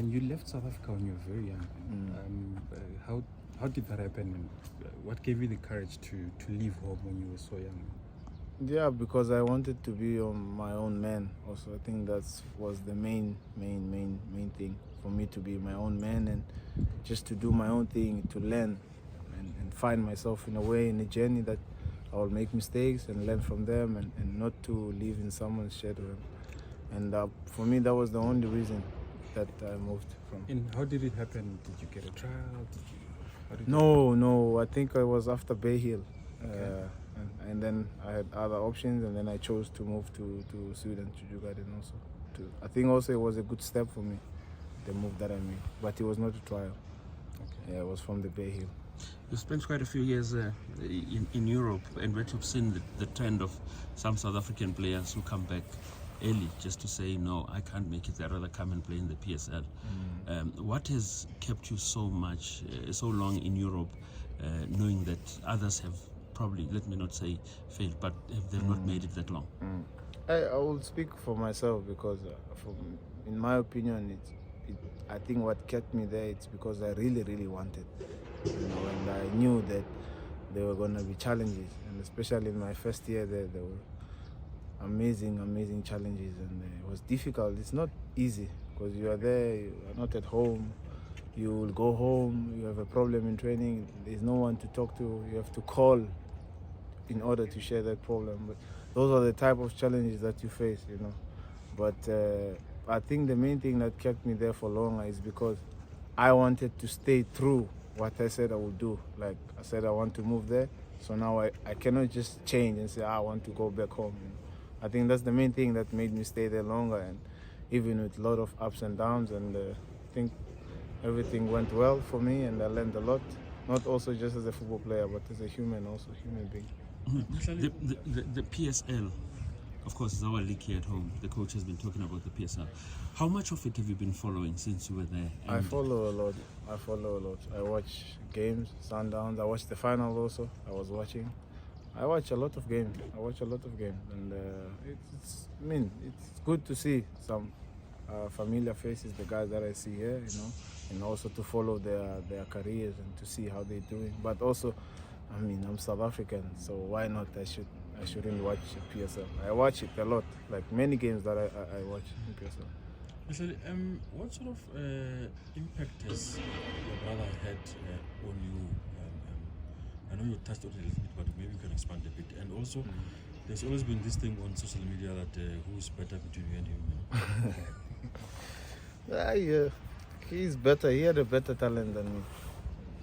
And you left South Africa when you were very young. How did that happen? And what gave you the courage to leave home when you were so young? Yeah, because I wanted to be my own man. Also, I think that was the main thing for me, to be my own man and just to do my own thing, to learn and find myself in a way, in a journey that I will make mistakes and learn from them, and not to live in someone's shadow. And for me, that was the only reason that I moved from. And how did it happen? Did you get a trial? No, I think I was after Bay Hill. Okay. And then I had other options, and then I chose to move to Sweden, to Djurgården also. I think also it was a good step for me, the move that I made. But it was not a trial. Okay. Yeah, it was from the Bay Hill. You spent quite a few years in Europe, and where you've seen the trend of some South African players who come back early just to say, no, I can't make it, I'd rather come and play in the PSL. What has kept you so long in Europe, knowing that others have probably, let me not say failed, but they've not made it that long? I will speak for myself, because in my opinion, I think what kept me there, it's because I really wanted, and I knew that there were going to be challenges, and especially in my first year there were amazing challenges, and it was difficult. It's not easy, because you are there, you are not at home, you will go home, you have a problem in training, there's no one to talk to, you have to call in order to share that problem. But those are the type of challenges that you face, But I think the main thing that kept me there for longer is because I wanted to stay true what I said I would do. Like I said, I want to move there, so now I cannot just change and say I want to go back home. I think that's the main thing that made me stay there longer, and even with a lot of ups and downs, and I think everything went well for me, and I learned a lot, not also just as a football player, but as a human being. The PSL, of course, is our league here at home. The coach has been talking about the PSL. How much of it have you been following since you were there? I follow a lot. I watch games, Sundowns. I watched the final also. I was watching. I watch a lot of games. And it's good to see some familiar faces, the guys that I see here, and also to follow their careers and to see how they're doing. But also, I'm South African, so why not? I shouldn't watch PSL. I watch it a lot, like many games that I watch in PSL. Actually, what sort of impact has your brother had on you? I know you touched on it a little bit, but maybe you can expand a bit. And also, there's always been this thing on social media that who's better between you and him? Yeah, he's better. He had a better talent than me,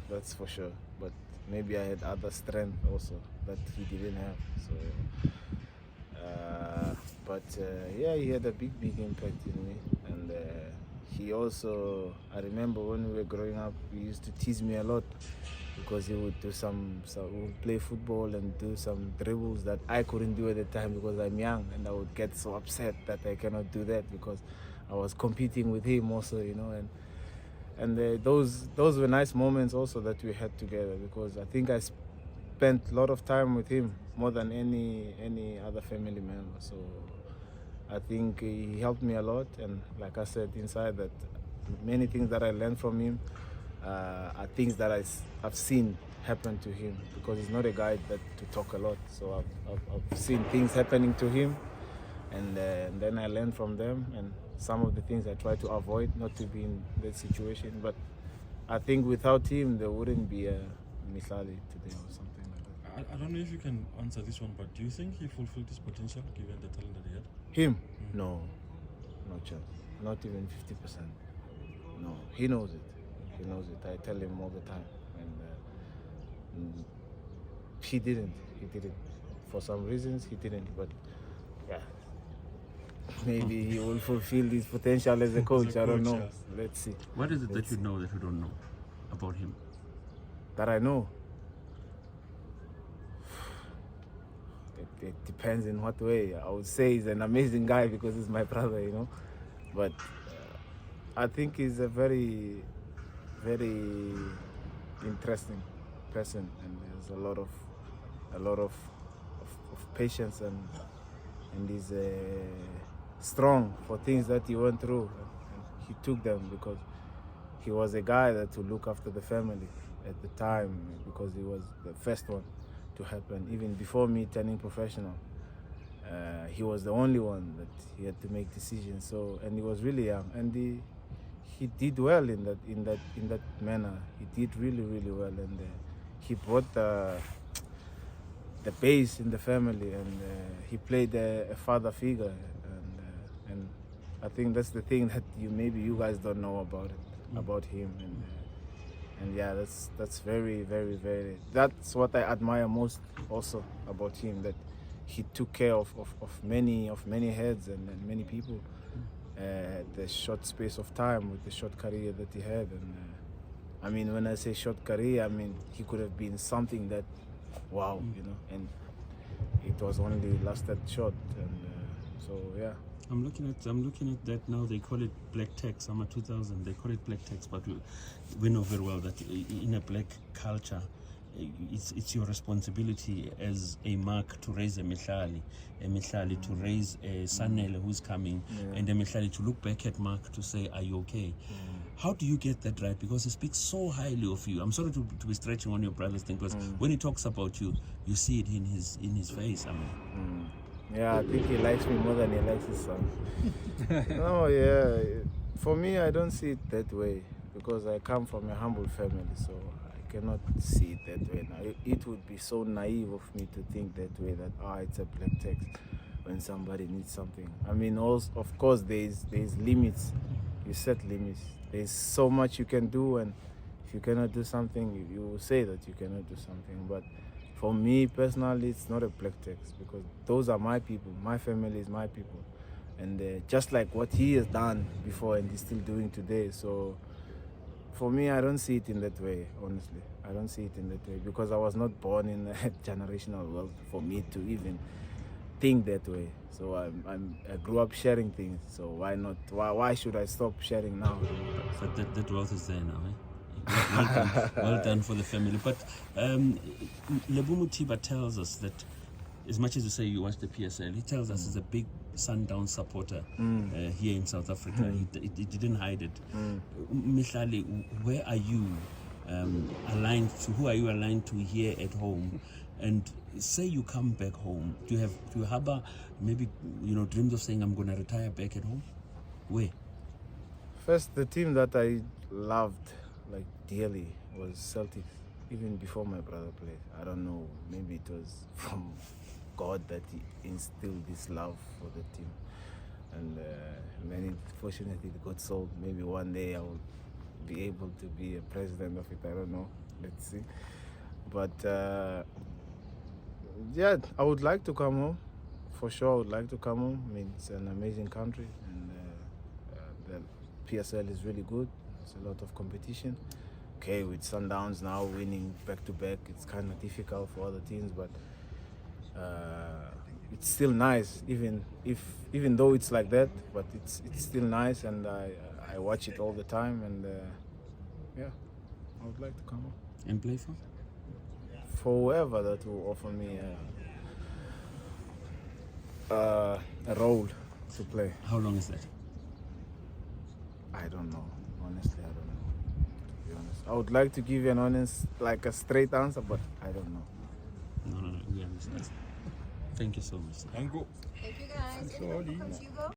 that's for sure. But maybe I had other strength also that he didn't have. So, yeah, he had a big impact in me, and he also. I remember when we were growing up, he used to tease me a lot because he would do we would play football and do some dribbles that I couldn't do at the time because I'm young, and I would get so upset that I cannot do that because I was competing with him also, And those were nice moments also that we had together, because I think I spent a lot of time with him, more than any other family member. So I think he helped me a lot, and like I said inside, that many things that I learned from him are things that I've seen happen to him, because he's not a guy that to talk a lot. So I've seen things happening to him, and then I learned from them, and some of the things I try to avoid, not to be in that situation. But I think without him, there wouldn't be a Mihlali today or something like that. I don't know if you can answer this one, but do you think he fulfilled his potential given the talent that he had? Him? No chance. Not even 50%. No, he knows it. I tell him all the time, and he didn't. For some reasons, he didn't. But yeah. Maybe he will fulfill his potential as a coach. I don't know. Let's see. What is it that you know that you don't know about him? That I know? It depends in what way. I would say he's an amazing guy because he's my brother, But I think he's a very interesting person, and there's a lot of patience, and he's strong for things that he went through. he took them because he was a guy that would look after the family at the time, because he was the first one to happen. Even before me turning professional, he was the only one that he had to make decisions. So, and he was really young, and he did well in that manner. He did really well, and he brought the base in the family, and he played a father figure, and I think that's the thing that maybe you guys don't know about him, and yeah, that's very that's what I admire most also about him, that he took care of many heads and many people the short space of time with the short career that he had. And I mean, when I say short career, I mean he could have been something that wow, and it was only lasted short, and so yeah. I'm looking at that now. They call it black tech. Summer 2000. They call it black tech, but we know very well that in a black culture, it's your responsibility as a mark to raise a Mihlali to raise a Sanele who's coming, and a Mihlali to look back at Mark to say, are you okay? How do you get that right? Because he speaks so highly of you. I'm sorry to be stretching on your brother's thing, because when he talks about you, you see it in his face. I mean. Yeah, I think he likes me more than he likes his son. No, yeah. For me, I don't see it that way, because I come from a humble family, so I cannot see it that way. Now, it would be so naive of me to think that way, that it's a black text when somebody needs something. I mean, also, of course, there's limits. You set limits. There's so much you can do, and if you cannot do something, you will say that you cannot do something. But for me personally, it's not a black text, because those are my people. My family is my people, and just like what he has done before and he's still doing today. So for me, I don't see it in that way. Honestly, I don't see it in that way, because I was not born in a generational world for me to even think that way. So I grew up sharing things. So why not? Why should I stop sharing now? But that wealth is there now, eh? Well done for the family. But Lebo Mothiba tells us that, as much as you say you watch the PSL, he tells us he's a big Sundown supporter here in South Africa. He didn't hide it. Mihlali, where are you aligned to? Who are you aligned to here at home? And say you come back home, do you harbor maybe dreams of saying I'm going to retire back at home? Where? First, the team that I loved like dearly was Celtics, even before my brother played. I don't know, maybe it was from God that he instilled this love for the team, and then fortunately it got sold. Maybe one day I will be able to be a president of it. I don't know, let's see. But yeah, I would like to come home, for sure. I would like to come home. I mean, it's an amazing country, and the PSL is really good. It's a lot of competition. Okay, with Sundowns now winning back-to-back, it's kind of difficult for other teams, but it's still nice, even though it's like that, but it's still nice, and I watch it all the time, and yeah, I would like to come home. And play for? For whoever that will offer me a role to play. How long is that? I don't know. Honestly, I don't know. To be honest, I would like to give you an honest, like a straight answer, but I don't know. No, we understand. Thank you so much. Uncle. Thank you guys. Anything from Hugo?